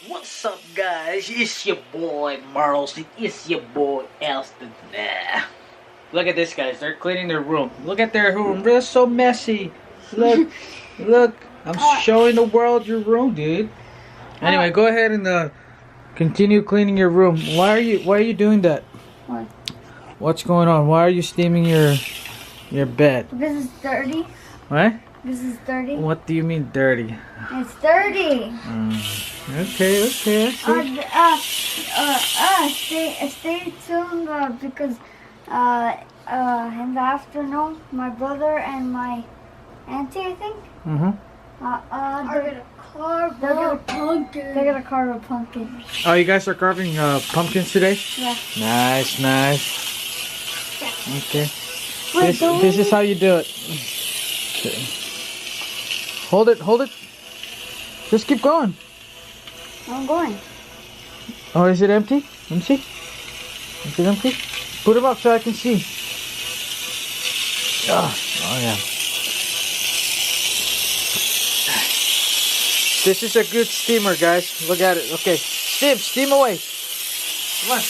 What's up, guys? It's your boy Marls. It is your boy Elston. Look at this, guys. They're cleaning their room. Look at their room. They're so messy. Look, look. I'm showing the world your room, dude. Anyway, go ahead and continue cleaning your room. Why are you doing that? What? What's going on? Why are you steaming your bed? Because it's dirty. What? This is dirty. What do you mean dirty? It's dirty. Okay. Stay tuned because in the afternoon, my brother and my auntie, I think, they're gonna carve a pumpkin. Oh, you guys are carving pumpkins today? Yeah. Nice. Okay. This is how you do it. Okay. Hold it. Just keep going. I'm going. Oh, is it empty? Let me see. Is it empty? Put it up so I can see. Oh yeah. This is a good steamer, guys. Look at it. Okay. Steam away. Come on.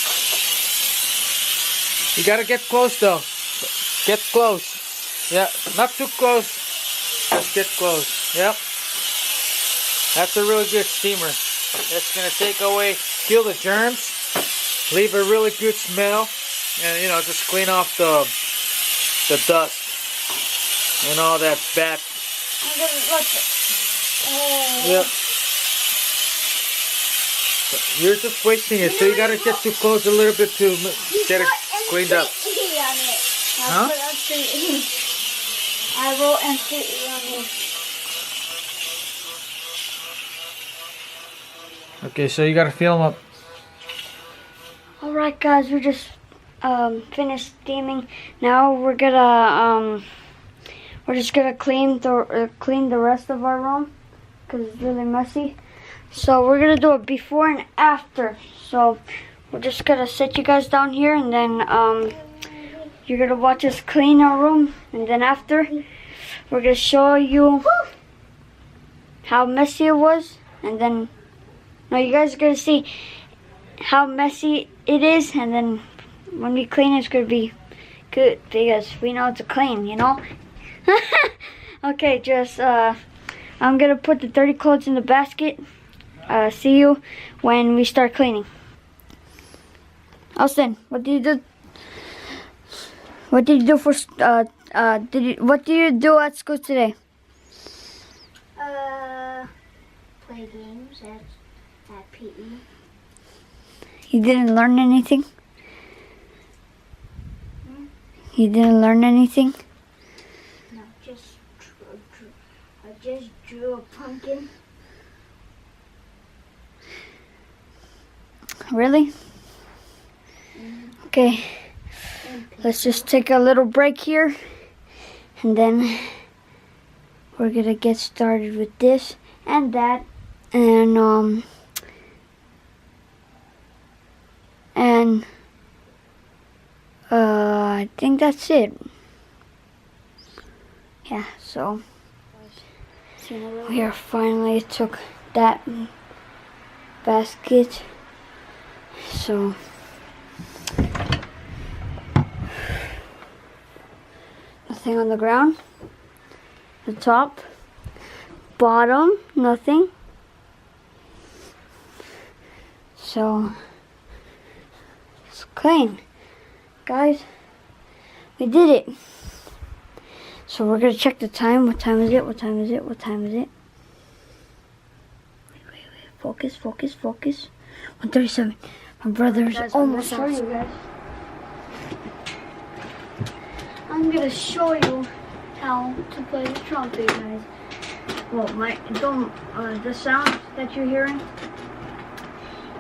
You gotta get close though. Get close. Yeah, not too close. Just get close. Yep. That's a really good steamer. That's gonna kill the germs, leave a really good smell, and just clean off the dust and all that bad. Yep. You're just wasting it, so you gotta get too close a little bit to get it cleaned up. Huh? I wrote M3E on it. Okay, so you gotta fill them up. Alright guys, we just finished steaming. Now we're just gonna clean the rest of our room because it's really messy. So we're gonna do a before and after. So we're just gonna sit you guys down here, and then you're gonna watch us clean our room, and then after we're gonna show you how messy it was, and then you guys are gonna see how messy it is, and then when we clean it's gonna be good because we know to clean, you know. Okay, just I'm gonna put the dirty clothes in the basket. See you when we start cleaning. Austin, what did you do? What did you do for what did you do at school today? Play games at PE. You didn't learn anything? You didn't learn anything? No, I just drew a pumpkin. Really? Okay. Let's just take a little break here, and then we're gonna get started with this and that, and I think that's it. Yeah, so we are finally took that basket, so nothing on the ground, the top, bottom, nothing. So it's clean, guys. We did it. So we're gonna check the time. What time is it? What time is it? What time is it? Wait. Focus. 1:37. My brother's almost out. I'm gonna show you how to play the trumpet, guys. Well, the sound that you're hearing,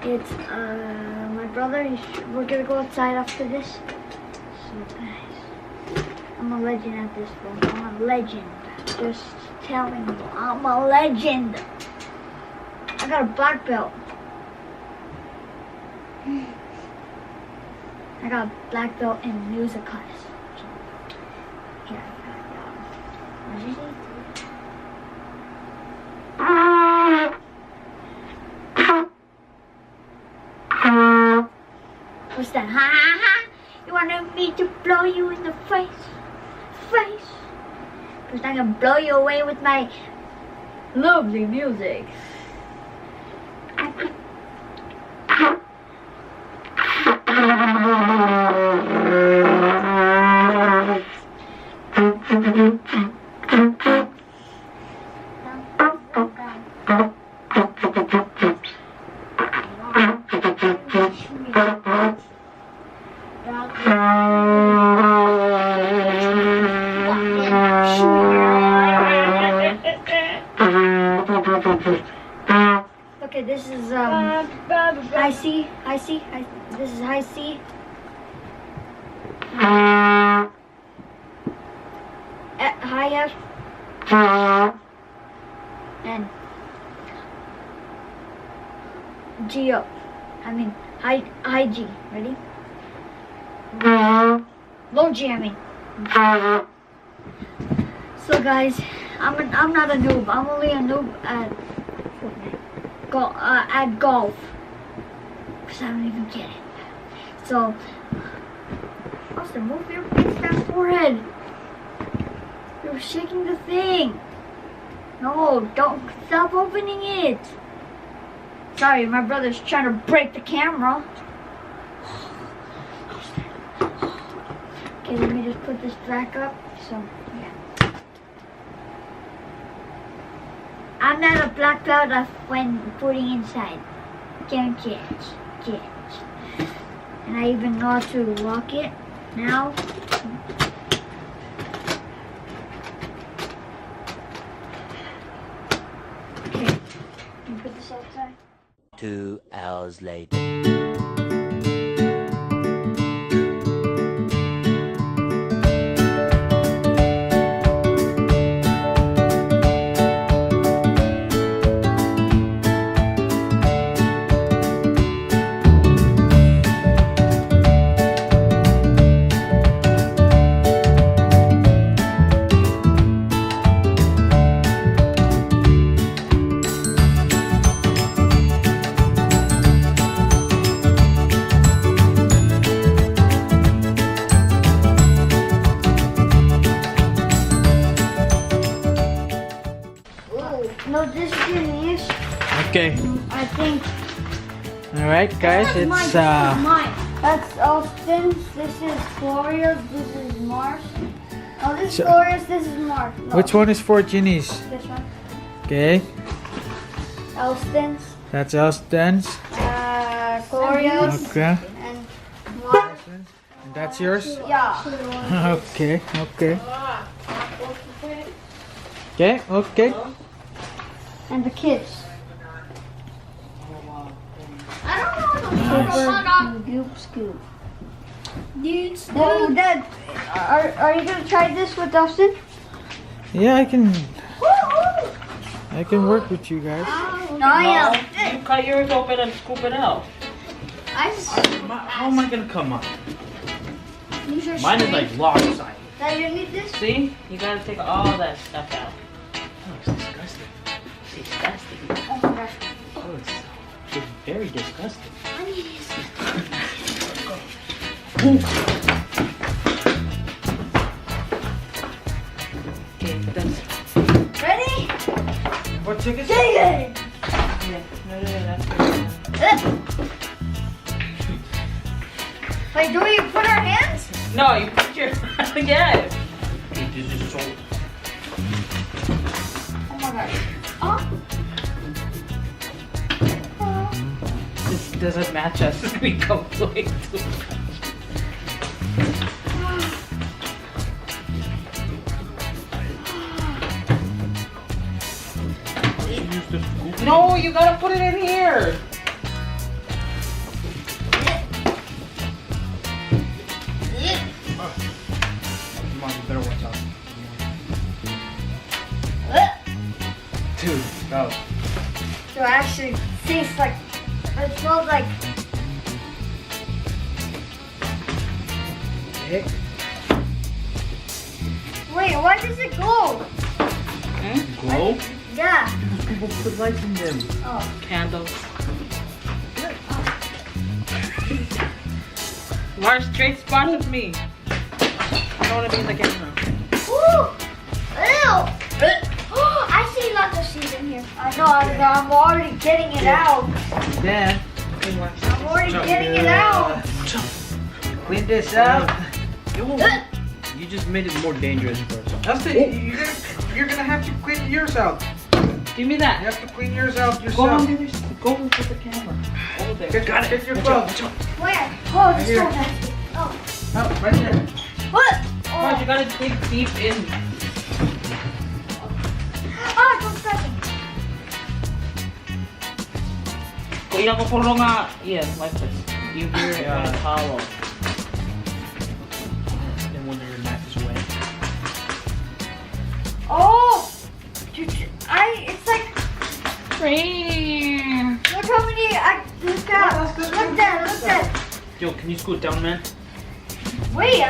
it's my brother. We're gonna go outside after this. So guys, I'm a legend at this point. I'm a legend. Just telling you, I'm a legend. I got a black belt. I got a black belt in music class. Here, what did he do? What's that? Ha ha ha! You wanted me to blow you in the face? Face! Because I'm gonna blow you away with my lovely music. Okay, this is high C, this is high C. High F and G up. I mean high G. Ready? Low G. I mean. So guys, I'm not a noob. I'm only a noob at golf. Cause I don't even get it. So, Austin, move your face that forehead. You're shaking the thing. No, don't stop opening it. Sorry, my brother's trying to break the camera. Okay, let me just put this back up. So, yeah. I'm not a black cloud of when putting inside. Don't judge. And I even know how to lock it now. Okay, let me put this outside. 2 hours later. No, this is your niece. Okay. I think. Alright guys, That's it's mine. This is mine. That's Austin's. This is Gloria's. This is Mars. Oh, this is So- Gloria's. This is Mars. No, which one is for Ginny's? This one. Okay, Austin's. that's Austin's. Gloria's. Okay, And Mars. and that's yours? Yeah. Okay, okay. Okay, okay. And the kids. I don't know. Goop scoop. Well, Dad, are you gonna try this with Austin? Yeah, I can work with you guys. No, I You cut yours open and scoop it out. How am I gonna come up? Use your Mine is spoon. like lopsided. Dad, you need this? See? You gotta take all that stuff out. Oh, it's disgusting. It's disgusting. Oh my gosh. Oh, it's very disgusting. I need this. Okay, that's... Ready? What chicken? Dig it! Yeah, that's good. Wait, do we put our hands? No, you put your... yeah. Okay, this is so... Oh my gosh. Oh. This doesn't match us. We go way too much. No, you gotta put it in here. Come on, you better watch out. 2, go. So it actually tastes like, it smells like, Okay. wait, why does it glow? Glow? Yeah. People put lights in them. Oh. Candles. Mars, straight sponsors me. I don't want to be in the camera. Ooh! Ew! I see lots of seeds in here. I know, I'm already getting it out. Then, I'm already getting it out. clean this out. You just made it more dangerous for us. That's the, you're gonna have to clean yours out. Give me You that. have to clean yours out Go yourself. on, go over to the camera. Over there. Get your gloves. Where? Oh, this is so Right here. nasty. Oh. Oh, right here. What? Mars, you gotta dig deep in. Ah, don't touch it. Kuya ko puro nga. Yeah, like this. You hear it when it's hollow. And when your knife is wet. Oh! It's like... Look how many... Look at... Look that. Yo, can you scoot down, man? Wait,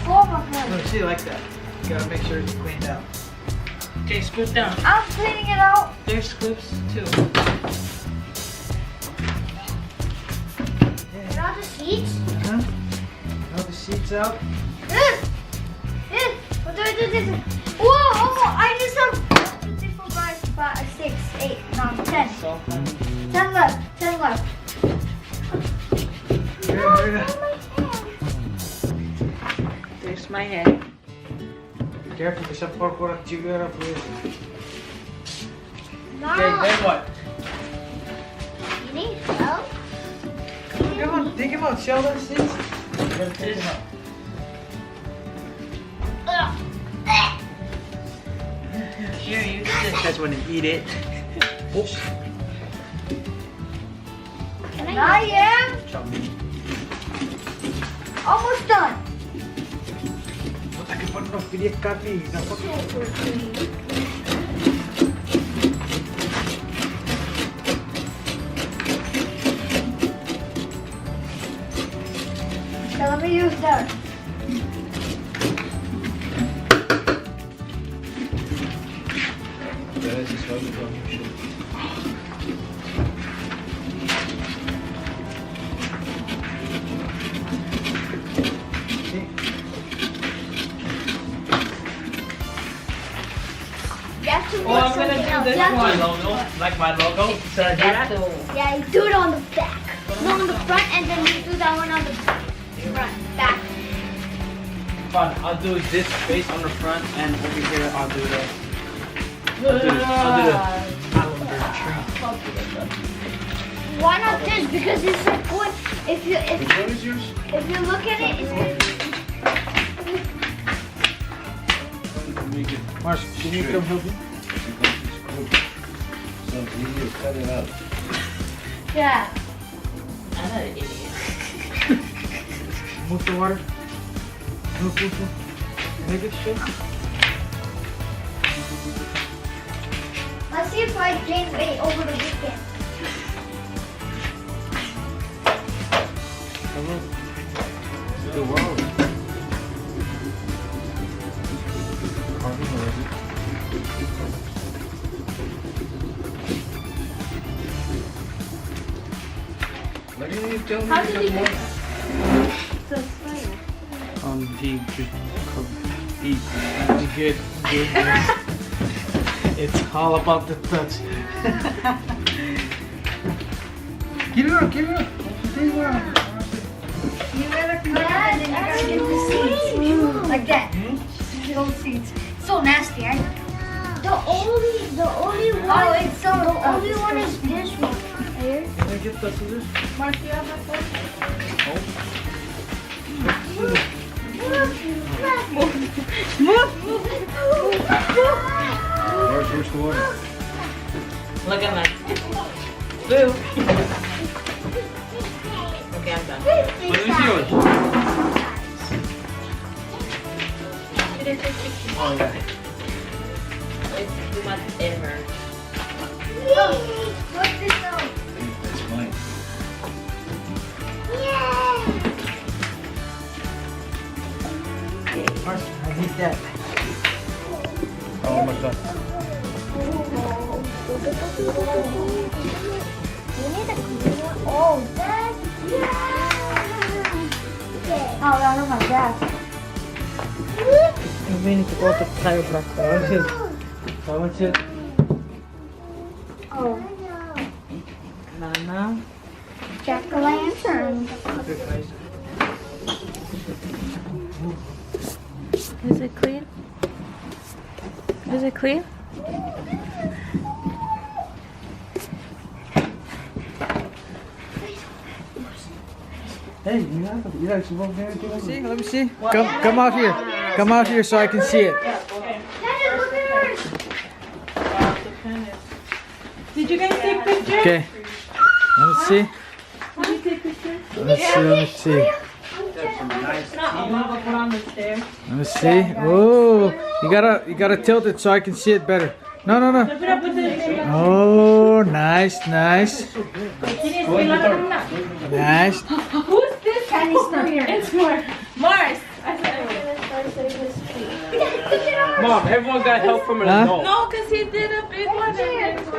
oh my god. No, see, like that. You gotta make sure it's cleaned out. Okay, scoot down. I'm cleaning it out. There's scoops too. Get all the seeds. Huh? All the seeds out. What do I do this? Whoa! Oh, I just have 1, 2, 3, 4, 5, 6, 8, 9, 10. So funny. 10 left. 10 left. There's my head. Careful, there's a pork or chigara, please. Okay, then what? You need help? Come on, dig him out. See all those seeds? You gotta dig him out. Here, use You this. guys want to eat it? Can I am almost done. Puta que por no quería copy. Okay, let me use that. That's to Oh, I'm gonna do this That's one. logo? Like my logo? Should I do that? Yeah, you do it on the back. No, on the front, and then you do that one on the back. Fine, I'll do this face on the front, and over here I'll do the Islander tree. Why not this? Because it's like what if you What is yours? if you look at it, it's Mars, can you come help me? So you cut it out. yeah. I'm not an idiot. Move the water. Move. Make it shake. Let's see if I gain weight over the weekend. The world. Why didn't you tell me How you did got you more? get He just eat. Good. It's all about the touch. Give it up. Give it up. Give it up. You gotta cut it and then you gotta get the seeds. Like that. Little seeds. So nasty, right? the only one? Oh, it's so The only one is this one. Here. Can I get the scissors? Mark, you have my phone? Where's the water? Look at that. Boo. Okay, I'm done. What is yours? Oh, yeah. It's too much effort. What's this now? That's mine. Mars, I need that. Oh my god. You need a cleaner. Oh, that's yeah. that hurt my back. We need to go to the chiropractor. How much is it? Oh, Nana. jack-o'-lantern. Is it clean? Is it clean? Hey, you guys supposed to do it? See, let me see. Come out here. Come out here so I can see it. Did you guys take pictures? Okay. Let me see. Did you take pictures? Let me see. Let me see. Mama put on the stairs. Let me see. Oh, you gotta tilt it so I can see it better. No. Put up with the Oh, nice. Nice. Who's this? It's Mars. Mom, everyone got help from an Huh? adult. No, because he did a big one.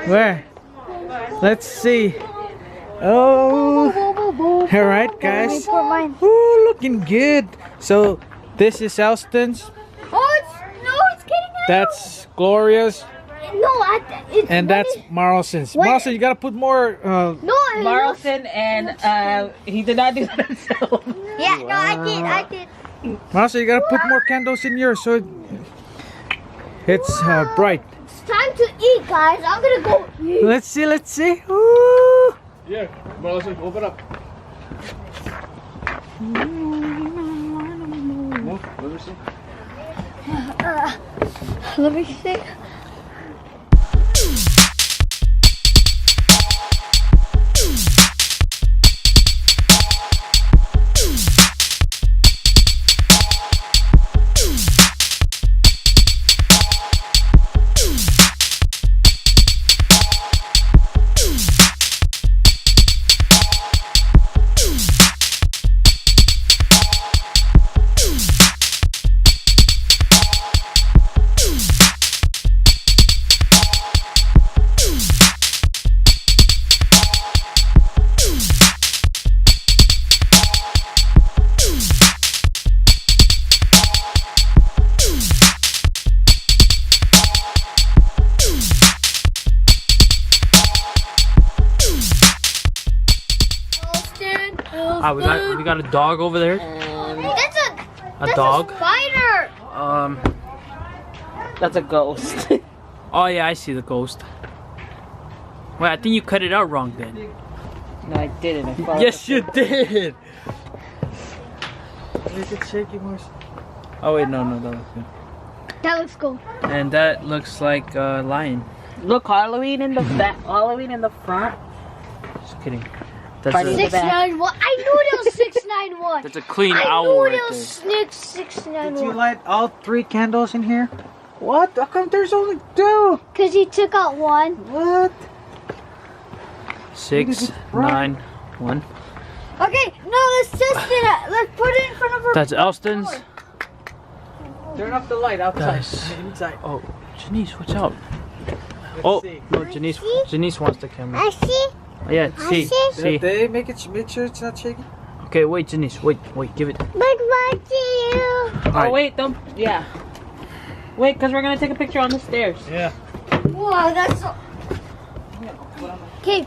Where? Let's see. Oh. All right, guys. Ooh, looking good. So this is Elston's. It's getting out. That's Gloria's. And that's Marlson's. Marlson, you gotta put more. Marlson and he did not do that himself. Yeah, no, I did. Marlson, you gotta put more candles in yours so it's bright. It's time to eat, guys. I'm gonna go eat. Let's see. Ooh. Yeah, Marlon, open up. Move, let me see. Let me see. We got a dog over there. That's dog? a spider. That's a ghost. Oh yeah, I see the ghost. Wait, I think you cut it out wrong then. No, I didn't. I followed Yes, the you did. Is it shaky, Mars? Oh wait, no, that looks good. That looks cool. And that looks like a lion. Look, Halloween in the back, Halloween in the front. Just kidding. That's Party. a, 691. I knew it was 691. that's a clean I owl knew right it there. was Snick Did you 691. light all 3 candles in here? What? How come there's only 2? Because he took out one. What? 6, 9, 1. Okay, no, let's test it. Let's put it in front of our. That's Elston's. Turn off the light outside. Guys. Inside. Oh, Janice, watch out. Let's Oh, see. no, Janice wants the camera. I see. Oh, yeah, see. Did they make sure it's not shaking? Okay, wait, Janice, wait, give it. Big bye to you. Oh wait, don't. Yeah. Wait, because we're gonna take a picture on the stairs. Yeah. Whoa, that's so. Okay,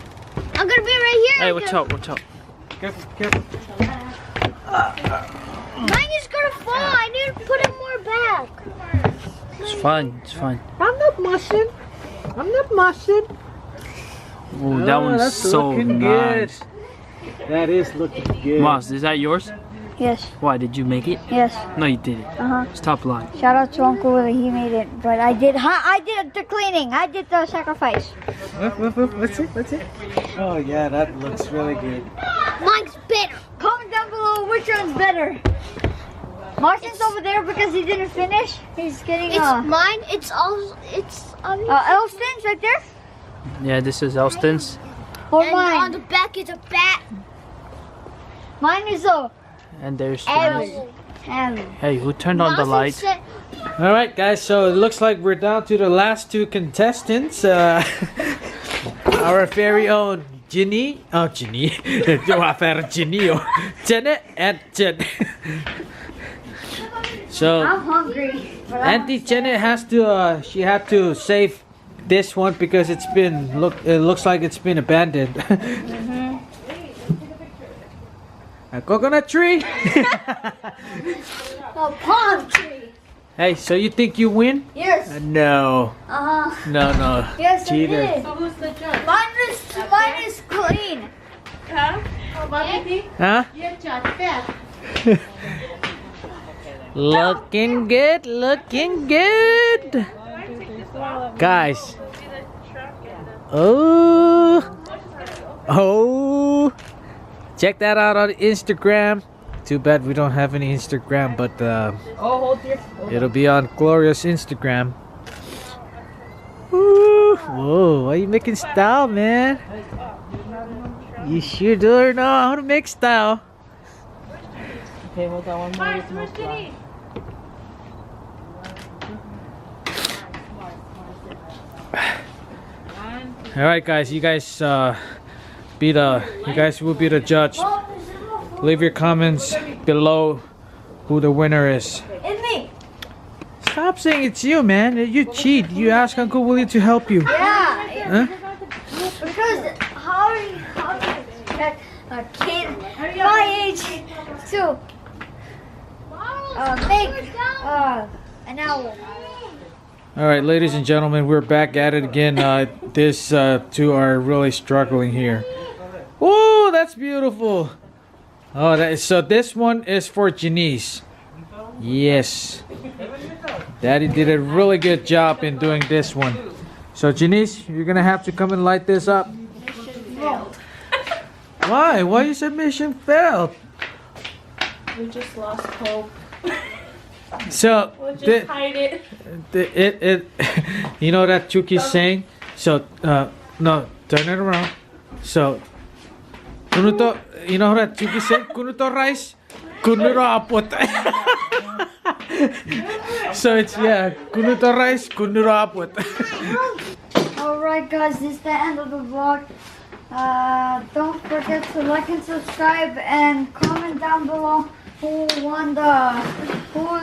I'm gonna be right here. Hey, watch out. Careful. Mine is gonna fall. I need to put it more back. It's fine. I'm not mushing. Oh, that one's that's so looking nice. good. That is looking good. Moss, is that yours? Yes, Why, did you make it? yes. No, you didn't. Stop lying. Shout out to Uncle Willie, he made it. But I did the cleaning. I did the sacrifice. Let's see. Oh yeah, that looks really good. Mine's better. Comment down below which one's better. Martin's over there because he didn't finish. He's getting It's mine. It's Elston's right there. Yeah, this is Elston's. Or and on mine. the back is a bat. Mine is a And there's Owl. Janice. L. Hey, who turned on the Mouse light? said- All right, guys. So it looks like we're down to the last 2 contestants. Our very own Ginny. Oh, Ginny. Ginny. Janet and Jen. So I'm hungry. But Auntie Janet has to. She had to save this one because it's been It looks like it's been abandoned. A coconut tree. a palm tree. Hey, so you think you win? Yes. No. No. Yes, Cheater. I did. So who's the judge? Mine is clean. Huh? Oh, Bobby? Huh? You're judge best. Looking good, looking good. Guys. Oh. Check that out on Instagram. Too bad we don't have any Instagram, but hold your. it'll be on Gloria's Instagram. Woo. Whoa, why are you making style, man? You sure do know how to make style. Okay, hold on one more. All right, guys. You guys will be the judge. Leave your comments below who the winner is. It's me. Stop saying it's you, man. You cheat. You ask Uncle Willie to help you. Yeah. Huh? Because how do you expect a kid my age to make an owl? All right, ladies and gentlemen, we're back at it again. This two are really struggling here. Oh, that's beautiful. Oh, so this one is for Janice. Yes. Daddy did a really good job in doing this one. So Janice, you're gonna have to come and light this up. Why? Why you said mission failed? We just lost hope. So We'll just hide it. it you know that CHUUKESE saying? So no, turn it around. So kunuto, you know that CHUUKESE say? Kunuto rice, kunuro apot. So it's kunuto rice, kunuro apot. Alright guys, this is the end of the vlog. Don't forget to like and subscribe and comment down below who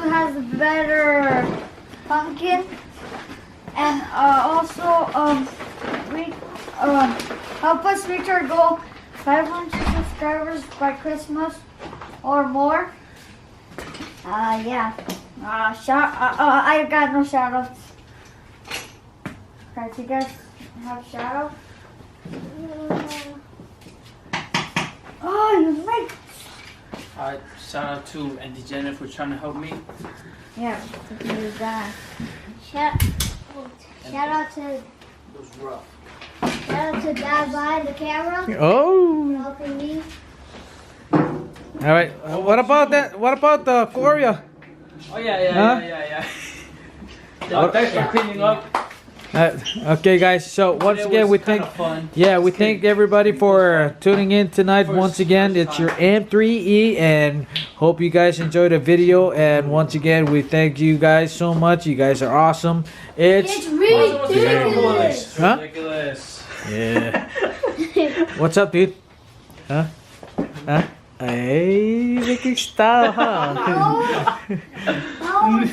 has the better pumpkin. And also help us reach our goal 500 subscribers by Christmas or more. Yeah. I got no shout outs. Guys, you guys have shout outs? Oh, you make. Shout out to Auntie Janet for trying to help me. Yeah, to do that. Shout out to. It was rough. Shout out to Dad behind the camera. Oh. Helping me. All right. What about that? What about the Gloria? Oh yeah. Thanks for cleaning up. Okay, guys. So once It again, was we kinda thank fun. we thank everybody for tuning in tonight. Once again, it's your M3E, and hope you guys enjoyed the video. And once again, we thank you guys so much. You guys are awesome. It's ridiculous. Huh? Ridiculous. Yeah. What's up, dude? Huh? Hey, making style, huh? No.